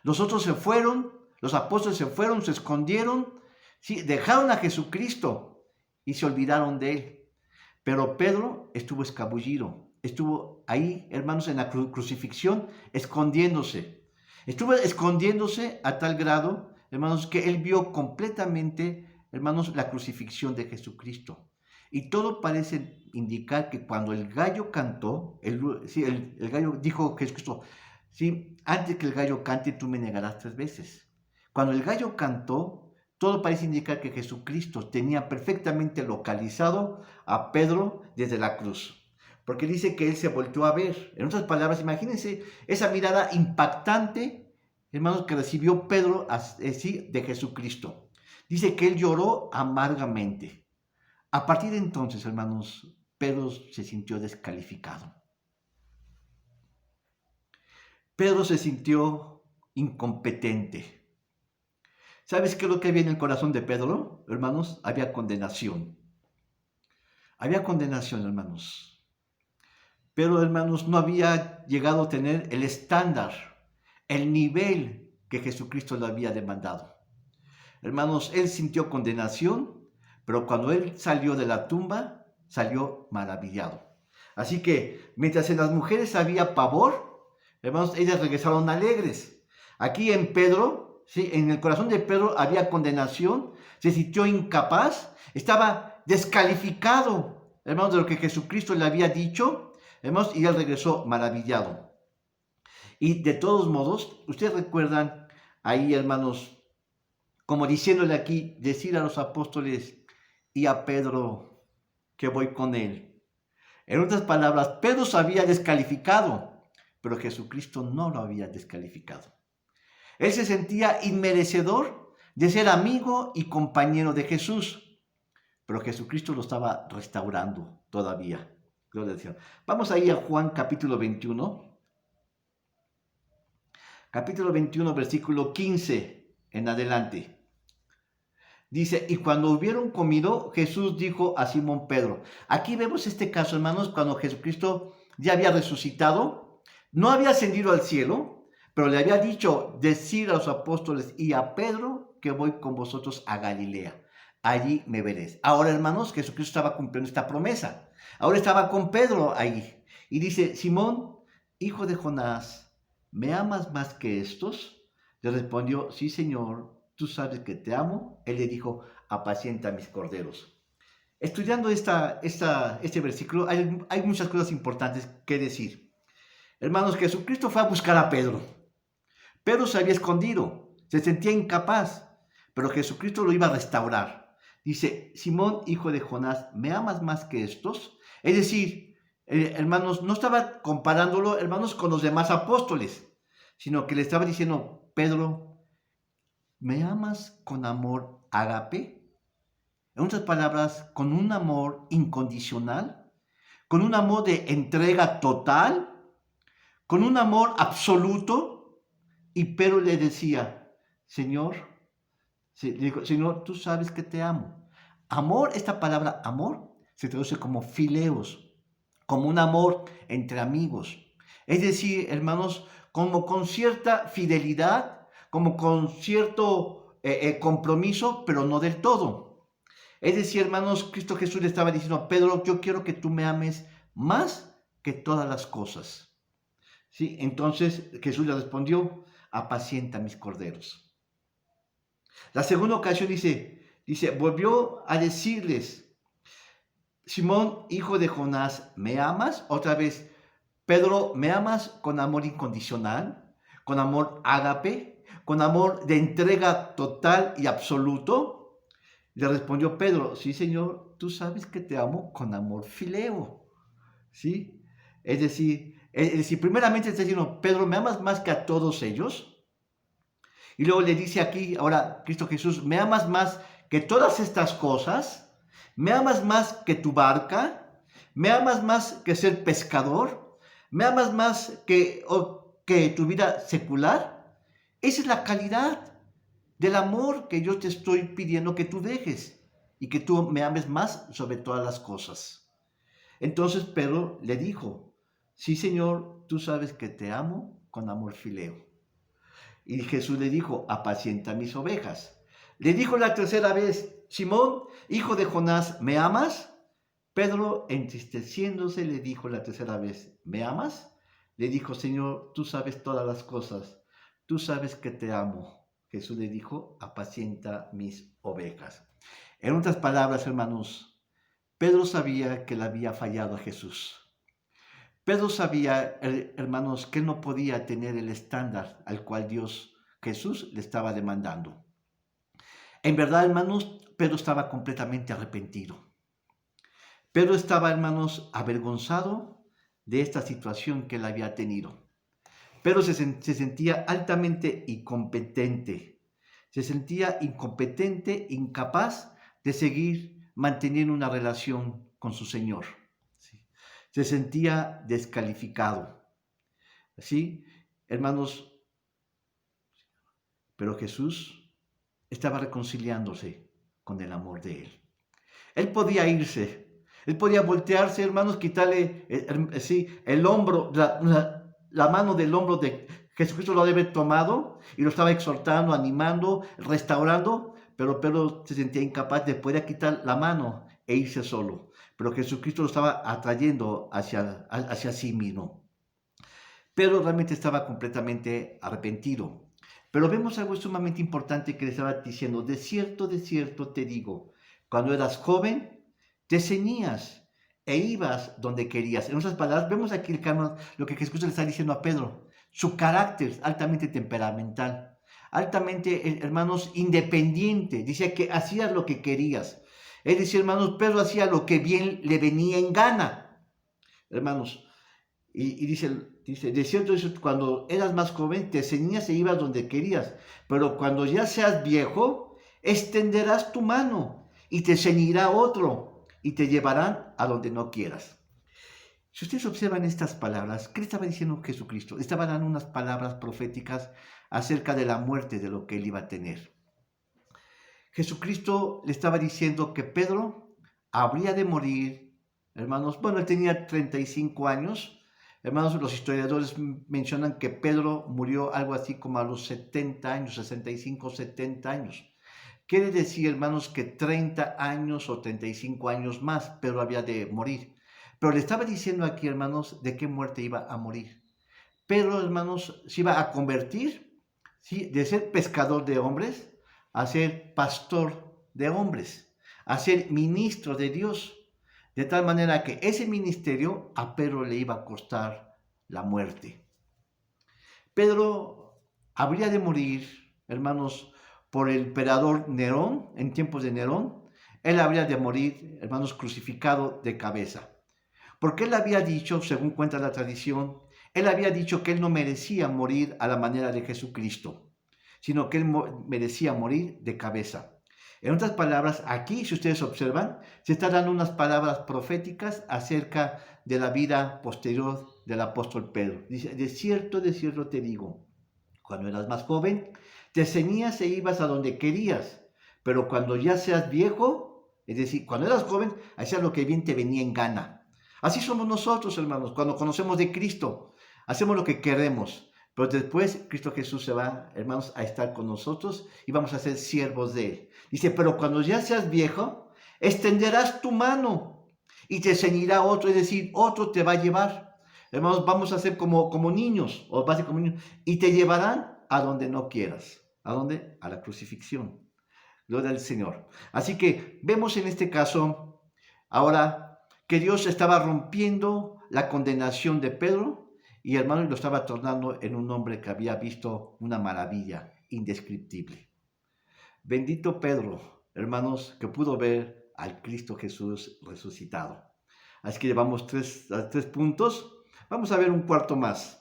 A: Los otros se fueron, los apóstoles se fueron, se escondieron, sí, dejaron a Jesucristo y se olvidaron de él. Pero Pedro estuvo escabullido, estuvo ahí, hermanos, en la crucifixión, escondiéndose. Estuvo escondiéndose a tal grado, hermanos, que él vio completamente, hermanos, la crucifixión de Jesucristo. Y todo parece indicar que cuando el gallo cantó, el gallo dijo Jesucristo, sí, antes que el gallo cante, tú me negarás 3 veces. Cuando el gallo cantó, todo parece indicar que Jesucristo tenía perfectamente localizado a Pedro desde la cruz. Porque dice que él se volteó a ver. En otras palabras, imagínense esa mirada impactante, hermanos, que recibió Pedro de Jesucristo. Dice que él lloró amargamente. A partir de entonces, hermanos, Pedro se sintió descalificado. Pedro se sintió incompetente. ¿Sabes qué es lo que había en el corazón de Pedro, hermanos? Había condenación. Había condenación, hermanos. Pero, hermanos, no había llegado a tener el estándar, el nivel que Jesucristo le había demandado. Hermanos, él sintió condenación, pero cuando él salió de la tumba, salió maravillado. Así que, mientras en las mujeres había pavor, hermanos, ellas regresaron alegres. Aquí en Pedro, ¿sí? En el corazón de Pedro había condenación, se sintió incapaz, estaba descalificado, hermanos, de lo que Jesucristo le había dicho, hermanos, y él regresó maravillado. Y de todos modos, ustedes recuerdan ahí, hermanos, como diciéndole aquí, decir a los apóstoles y a Pedro que voy con él. En otras palabras, Pedro se había descalificado, pero Jesucristo no lo había descalificado. Él se sentía inmerecedor de ser amigo y compañero de Jesús, pero Jesucristo lo estaba restaurando todavía. Gloria al Señor. Vamos ahí a Juan capítulo 21. Capítulo 21, versículo 15 en adelante. Dice, y cuando hubieron comido, Jesús dijo a Simón Pedro. Aquí vemos este caso, hermanos, cuando Jesucristo ya había resucitado, no había ascendido al cielo, pero le había dicho, decir a los apóstoles y a Pedro que voy con vosotros a Galilea. Allí me veréis. Ahora, hermanos, Jesucristo estaba cumpliendo esta promesa. Ahora estaba con Pedro ahí. Y dice, Simón, hijo de Jonás, ¿me amas más que estos? Le respondió, sí, Señor, tú sabes que te amo. Él le dijo, apacienta mis corderos. Estudiando este versículo, hay muchas cosas importantes que decir. Hermanos, Jesucristo fue a buscar a Pedro. Pedro se había escondido, se sentía incapaz, pero Jesucristo lo iba a restaurar. Dice, Simón, hijo de Jonás, ¿me amas más que estos? Es decir, hermanos, no estaba comparándolo, hermanos, con los demás apóstoles, sino que le estaba diciendo, Pedro, ¿me amas con amor ágape? En otras palabras, con un amor incondicional, con un amor de entrega total, con un amor absoluto. Y Pedro le decía, Señor, le dijo, Señor, tú sabes que te amo. Amor, esta palabra amor, se traduce como fileos, como un amor entre amigos. Es decir, hermanos, como con cierta fidelidad, como con cierto compromiso, pero no del todo. Es decir, hermanos, Cristo Jesús le estaba diciendo a Pedro, yo quiero que tú me ames más que todas las cosas. ¿Sí? Entonces Jesús le respondió, apacienta mis corderos. La segunda ocasión dice, volvió a decirles, Simón, hijo de Jonás, ¿me amas? Otra vez, Pedro, ¿me amas con amor incondicional? ¿Con amor ágape? ¿Con amor de entrega total y absoluto? Le respondió Pedro, sí, Señor, tú sabes que te amo con amor fileo. ¿Sí? Es decir, primeramente está diciendo, Pedro, ¿me amas más que a todos ellos? Y luego le dice aquí, ahora Cristo Jesús, ¿me amas más que todas estas cosas? ¿Me amas más que tu barca? ¿Me amas más que ser pescador? ¿Me amas más que tu vida secular? Esa es la calidad del amor que yo te estoy pidiendo que tú dejes y que tú me ames más sobre todas las cosas. Entonces Pedro le dijo, sí, Señor, tú sabes que te amo con amor fileo. Y Jesús le dijo, apacienta mis ovejas. Le dijo la tercera vez, Simón, hijo de Jonás, ¿me amas? Pedro, entristeciéndose, le dijo la tercera vez, ¿me amas? Le dijo, Señor, tú sabes todas las cosas, tú sabes que te amo. Jesús le dijo, apacienta mis ovejas. En otras palabras, hermanos, Pedro sabía que le había fallado a Jesús. Pedro sabía, hermanos, que no podía tener el estándar al cual Jesús, le estaba demandando. En verdad, hermanos, Pedro estaba completamente arrepentido. Pedro estaba, hermanos, avergonzado de esta situación que él había tenido. Pedro se sentía altamente incompetente. Se sentía incompetente, incapaz de seguir manteniendo una relación con su Señor. Se sentía descalificado. ¿Sí? Hermanos, pero Jesús estaba reconciliándose con el amor de Él. Él podía irse, Él podía voltearse, hermanos, quitarle el hombro, la mano del hombro de Jesucristo, lo debe tomado y lo estaba exhortando, animando, restaurando, pero Pedro se sentía incapaz de poder quitar la mano e irse solo. Pero Jesucristo lo estaba atrayendo hacia sí mismo. Pedro realmente estaba completamente arrepentido. Pero vemos algo sumamente importante que le estaba diciendo, de cierto te digo, cuando eras joven, te ceñías e ibas donde querías. En otras palabras, vemos aquí lo que Jesús le está diciendo a Pedro, su carácter altamente temperamental, altamente, hermanos, independiente. Dice que hacías lo que querías. Es decir, hermanos, Pedro hacía lo que bien le venía en gana. Hermanos, Y dice, de cierto, cuando eras más joven, te ceñías e ibas donde querías, pero cuando ya seas viejo, extenderás tu mano y te ceñirá otro y te llevarán a donde no quieras. Si ustedes observan estas palabras, ¿qué le estaba diciendo Jesucristo? Estaba dando unas palabras proféticas acerca de la muerte, de lo que él iba a tener. Jesucristo le estaba diciendo que Pedro habría de morir, hermanos. Bueno, él tenía 35 años. Hermanos, los historiadores mencionan que Pedro murió algo así como a los 70 años, 65, 70 años. Quiere decir, hermanos, que 30 años o 35 años más Pedro había de morir. Pero le estaba diciendo aquí, hermanos, de qué muerte iba a morir. Pedro, hermanos, se iba a convertir, ¿sí?, de ser pescador de hombres a ser pastor de hombres, a ser ministro de Dios. De tal manera que ese ministerio a Pedro le iba a costar la muerte. Pedro habría de morir, hermanos, por el emperador Nerón, en tiempos de Nerón. Él habría de morir, hermanos, crucificado de cabeza. Porque él había dicho, según cuenta la tradición, él había dicho que él no merecía morir a la manera de Jesucristo, sino que él merecía morir de cabeza. En otras palabras, aquí, si ustedes observan, se están dando unas palabras proféticas acerca de la vida posterior del apóstol Pedro. Dice, de cierto te digo, cuando eras más joven, te ceñías e ibas a donde querías, pero cuando ya seas viejo, es decir, cuando eras joven, hacías lo que bien te venía en gana. Así somos nosotros, hermanos, cuando conocemos de Cristo, hacemos lo que queremos. Pero después Cristo Jesús se va, hermanos, a estar con nosotros y vamos a ser siervos de Él. Dice, pero cuando ya seas viejo, extenderás tu mano y te ceñirá otro, es decir, otro te va a llevar. Hermanos, vamos a ser como niños, o vas a ser como niños, y te llevarán a donde no quieras. ¿A dónde? A la crucifixión. Gloria al Señor. Así que vemos en este caso, ahora, que Dios estaba rompiendo la condenación de Pedro, y hermano, lo estaba tornando en un hombre que había visto una maravilla indescriptible. Bendito Pedro, hermanos, que pudo ver al Cristo Jesús resucitado. Así que llevamos tres puntos. Vamos a ver un cuarto más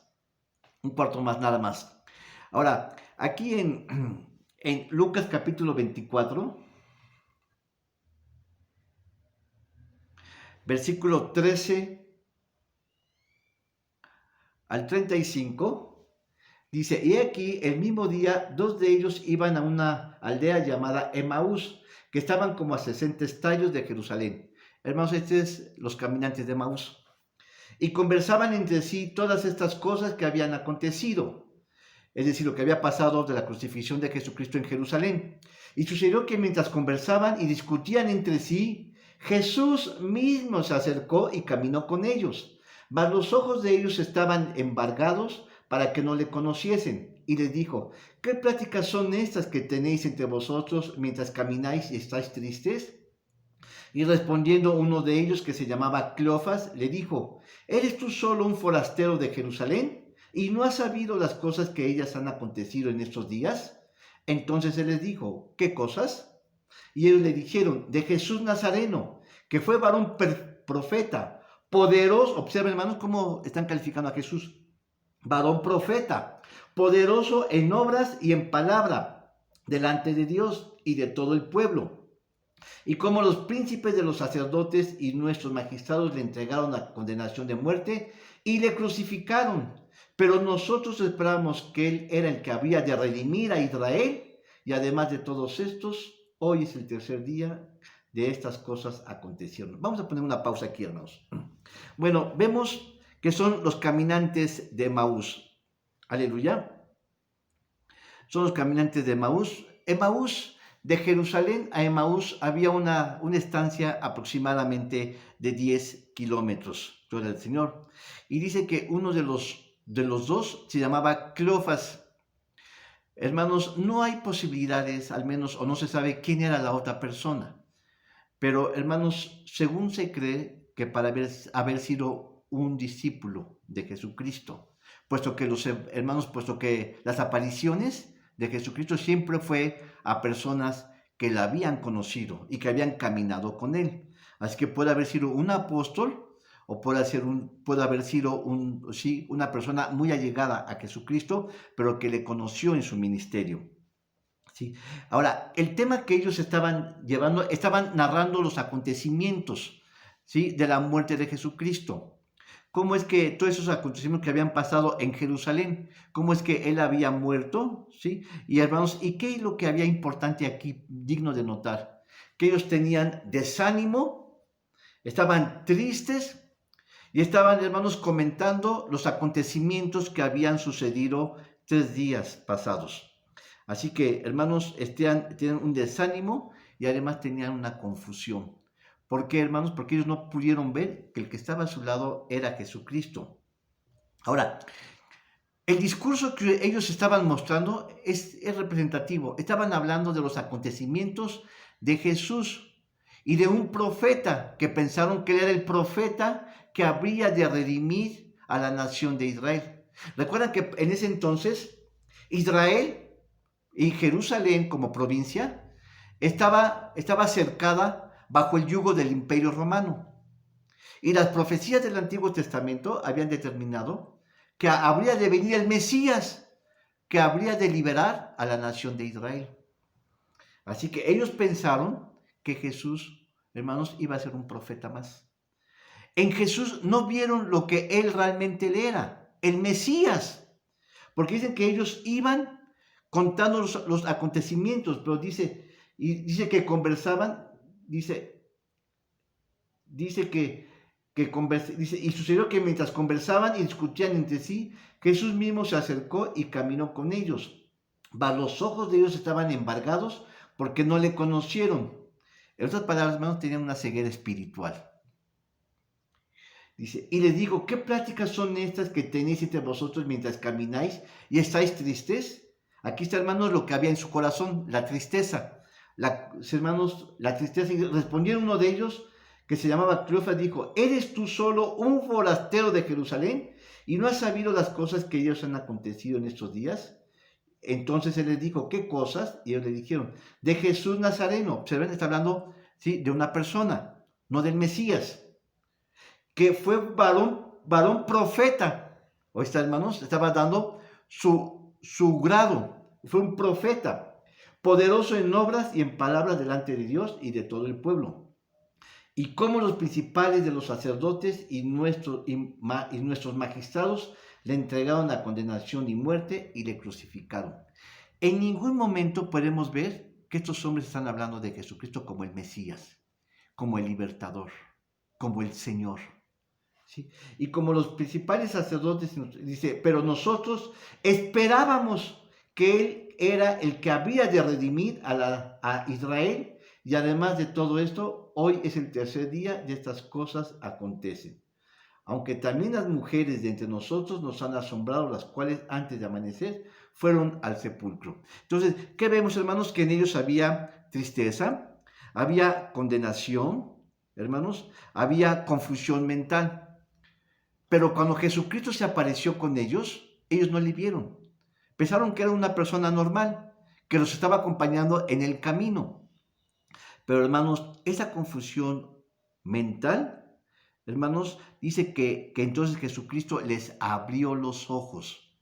A: nada más. Ahora, aquí en Lucas capítulo 24, versículo 13 al 35, dice, y aquí el mismo día, dos de ellos iban a una aldea llamada Emaús, que estaban como a 60 estadios de Jerusalén. Hermanos, estos los caminantes de Emaús. Y conversaban entre sí todas estas cosas que habían acontecido. Es decir, lo que había pasado de la crucifixión de Jesucristo en Jerusalén. Y sucedió que mientras conversaban y discutían entre sí, Jesús mismo se acercó y caminó con ellos. Mas los ojos de ellos estaban embargados para que no le conociesen. Y les dijo, ¿qué pláticas son estas que tenéis entre vosotros mientras camináis y estáis tristes? Y respondiendo uno de ellos, que se llamaba Cleofas, le dijo, ¿eres tú solo un forastero de Jerusalén y no has sabido las cosas que ellas han acontecido en estos días? Entonces él les dijo, ¿qué cosas? Y ellos le dijeron, de Jesús Nazareno, que fue varón profeta, poderoso. Observen, hermanos, cómo están calificando a Jesús. Varón profeta, poderoso en obras y en palabra, delante de Dios y de todo el pueblo. Y como los príncipes de los sacerdotes y nuestros magistrados le entregaron la condenación de muerte y le crucificaron. Pero nosotros esperábamos que él era el que había de redimir a Israel. Y además de todos estos, hoy es el tercer día de estas cosas acontecieron. Vamos a poner una pausa aquí, hermanos. Bueno, vemos que son los caminantes de Emaús. Aleluya. Son los caminantes de Emaús. Emaús, de Jerusalén a Emaús había una estancia aproximadamente de 10 kilómetros. Gloria al Señor. Y dice que uno de los dos se llamaba Cleofas. Hermanos, no hay posibilidades, al menos, o no se sabe quién era la otra persona. Pero, hermanos, según se cree que para haber sido un discípulo de Jesucristo, puesto que las apariciones de Jesucristo siempre fue a personas que la habían conocido y que habían caminado con él. Así que puede haber sido un apóstol o puede haber sido una persona muy allegada a Jesucristo, pero que le conoció en su ministerio. ¿Sí? Ahora, el tema que ellos estaban llevando, estaban narrando los acontecimientos, ¿sí?, de la muerte de Jesucristo. Cómo es que todos esos acontecimientos que habían pasado en Jerusalén, cómo es que él había muerto, ¿sí? Y hermanos, ¿y qué es lo que había importante aquí, digno de notar? Que ellos tenían desánimo, estaban tristes y estaban, hermanos, comentando los acontecimientos que habían sucedido 3 días pasados. Así que, hermanos, tienen un desánimo y además tenían una confusión. ¿Por qué, hermanos? Porque ellos no pudieron ver que el que estaba a su lado era Jesucristo. Ahora, el discurso que ellos estaban mostrando es representativo. Estaban hablando de los acontecimientos de Jesús y de un profeta que pensaron que él era el profeta que habría de redimir a la nación de Israel. Recuerdan que en ese entonces Israel y Jerusalén como provincia estaba cercada bajo el yugo del Imperio Romano. Y las profecías del Antiguo Testamento habían determinado que habría de venir el Mesías, que habría de liberar a la nación de Israel. Así que ellos pensaron que Jesús, hermanos, iba a ser un profeta más. En Jesús no vieron lo que él realmente era, el Mesías, porque dicen que ellos iban contando los acontecimientos, pero dice que conversaban, dice y sucedió que mientras conversaban y discutían entre sí, Jesús mismo se acercó y caminó con ellos. Los ojos de ellos estaban embargados porque no le conocieron. En otras palabras, hermanos, tenían una ceguera espiritual. Dice, y les digo, ¿qué pláticas son estas que tenéis entre vosotros mientras camináis y estáis tristes? Aquí está, hermanos, lo que había en su corazón, la tristeza. Hermanos, la tristeza. Y respondieron uno de ellos, que se llamaba Cleofas, dijo, ¿eres tú solo un forastero de Jerusalén y no has sabido las cosas que ellos han acontecido en estos días? Entonces él les dijo, ¿qué cosas? Y ellos le dijeron, de Jesús Nazareno. Observen, está hablando, ¿sí?, de una persona, no del Mesías, que fue varón profeta. O está, hermanos, estaba dando su grado. Fue un profeta, poderoso en obras y en palabras delante de Dios y de todo el pueblo. Y como los principales de los sacerdotes y nuestros magistrados le entregaron a condenación y muerte y le crucificaron. En ningún momento podemos ver que estos hombres están hablando de Jesucristo como el Mesías, como el libertador, como el Señor. ¿Sí? Y como los principales sacerdotes, dice, pero nosotros esperábamos que Él era el que había de redimir a Israel, y además de todo esto, hoy es el tercer día de estas cosas acontecen. Aunque también las mujeres de entre nosotros nos han asombrado, las cuales antes de amanecer fueron al sepulcro. Entonces, ¿qué vemos, hermanos? Que en ellos había tristeza, había condenación, hermanos, había confusión mental. Pero cuando Jesucristo se apareció con ellos no le vieron. Pensaron que era una persona normal, que los estaba acompañando en el camino. Pero, hermanos, esa confusión mental, hermanos, dice que entonces Jesucristo les abrió los ojos.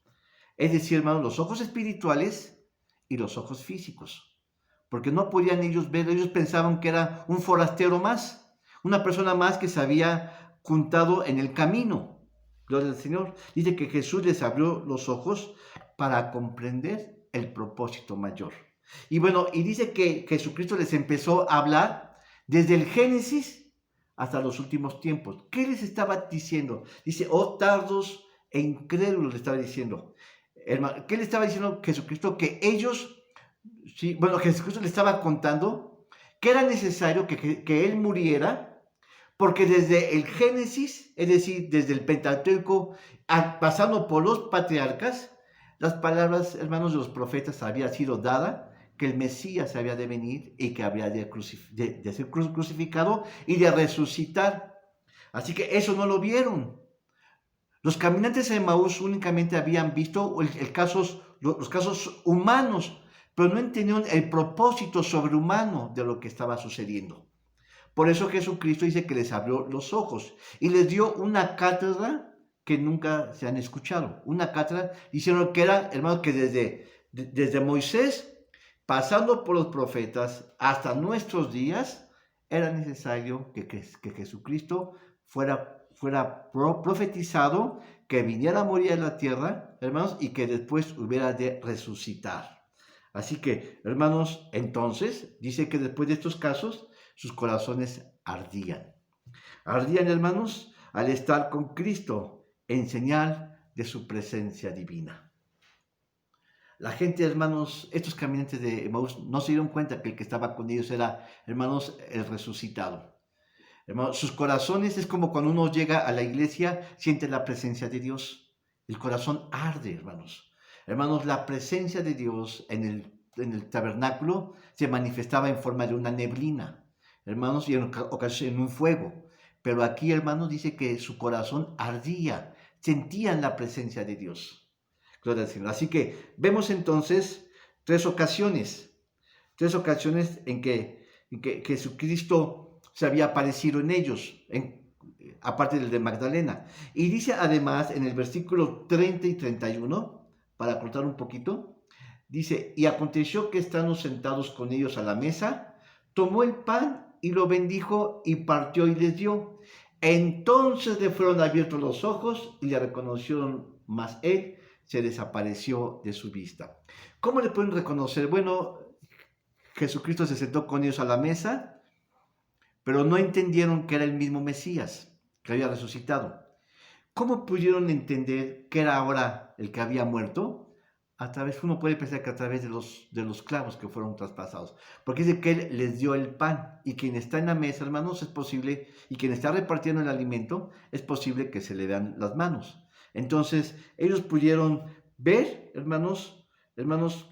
A: Es decir, hermanos, los ojos espirituales y los ojos físicos. Porque no podían ellos ver, ellos pensaban que era un forastero más, una persona más que se había juntado en el camino. Gloria al Señor. Dice que Jesús les abrió los ojos para comprender el propósito mayor. Y bueno, y dice que Jesucristo les empezó a hablar desde el Génesis hasta los últimos tiempos. ¿Qué les estaba diciendo? Dice, oh tardos e incrédulos, le estaba diciendo. Hermano, ¿qué le estaba diciendo Jesucristo? Que ellos, sí, bueno, Jesucristo le estaba contando que era necesario que Él muriera, porque desde el Génesis, es decir, desde el Pentateuco, pasando por los patriarcas, las palabras, hermanos, de los profetas había sido dada, que el Mesías había de venir y que había de ser crucificado y de resucitar. Así que eso no lo vieron. Los caminantes de Emaús únicamente habían visto los casos humanos, pero no entendieron el propósito sobrehumano de lo que estaba sucediendo. Por eso Jesucristo dice que les abrió los ojos y les dio una cátedra que nunca se han escuchado. Una cátedra, diciendo que era, hermanos, que desde Moisés, pasando por los profetas, hasta nuestros días, era necesario que Jesucristo fuera profetizado, que viniera a morir en la tierra, hermanos, y que después hubiera de resucitar. Así que, hermanos, entonces, dice que después de estos casos, sus corazones ardían. Ardían, hermanos, al estar con Cristo en señal de su presencia divina. La gente, hermanos, estos caminantes de Emaús no se dieron cuenta que el que estaba con ellos era, hermanos, el resucitado. Hermanos, sus corazones es como cuando uno llega a la iglesia, siente la presencia de Dios. El corazón arde, hermanos. Hermanos, la presencia de Dios en el tabernáculo se manifestaba en forma de una neblina, hermanos, y en ocasiones en un fuego. Pero aquí, hermanos, dice que su corazón ardía, sentían la presencia de Dios. Gloria al Señor. Así que vemos entonces tres ocasiones en que Jesucristo se había aparecido en ellos, aparte del de Magdalena. Y dice además en el versículo 30 y 31, para cortar un poquito, dice, y aconteció que estando sentados con ellos a la mesa, tomó el pan y lo bendijo y partió y les dio. Entonces le fueron abiertos los ojos y le reconocieron, mas él se desapareció de su vista. ¿Cómo le pueden reconocer? Bueno, Jesucristo se sentó con ellos a la mesa, pero no entendieron que era el mismo Mesías, que había resucitado. ¿Cómo pudieron entender que era ahora el que había muerto? Uno puede pensar que a través de los clavos que fueron traspasados. Porque dice que Él les dio el pan. Y quien está en la mesa, hermanos, es posible, y quien está repartiendo el alimento, es posible que se le vean las manos. Entonces, ellos pudieron ver, hermanos,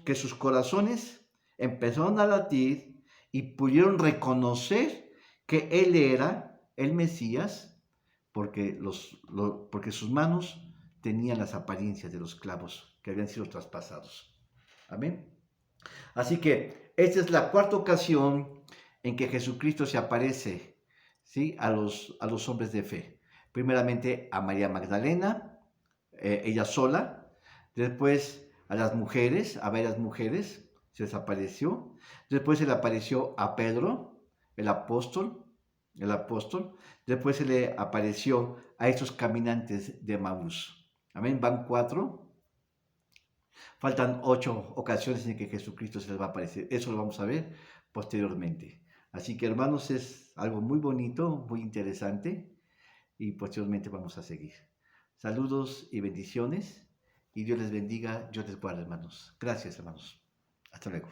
A: que sus corazones empezaron a latir y pudieron reconocer que Él era el Mesías, porque sus manos tenían las apariencias de los clavos que habían sido traspasados. Amén. Así que esta es la cuarta ocasión en que Jesucristo se aparece, ¿sí?, a los hombres de fe. Primeramente a María Magdalena, ella sola. Después a las mujeres, a varias mujeres, se les apareció. Después se le apareció a Pedro, el apóstol. Después se le apareció a estos caminantes de Emaús. Amén, van 4. Faltan 8 ocasiones en que Jesucristo se les va a aparecer. Eso lo vamos a ver posteriormente. Así que, hermanos, es algo muy bonito, muy interesante, y posteriormente vamos a seguir. Saludos y bendiciones, y Dios les bendiga, Dios les guarde, hermanos. Gracias, hermanos. Hasta luego.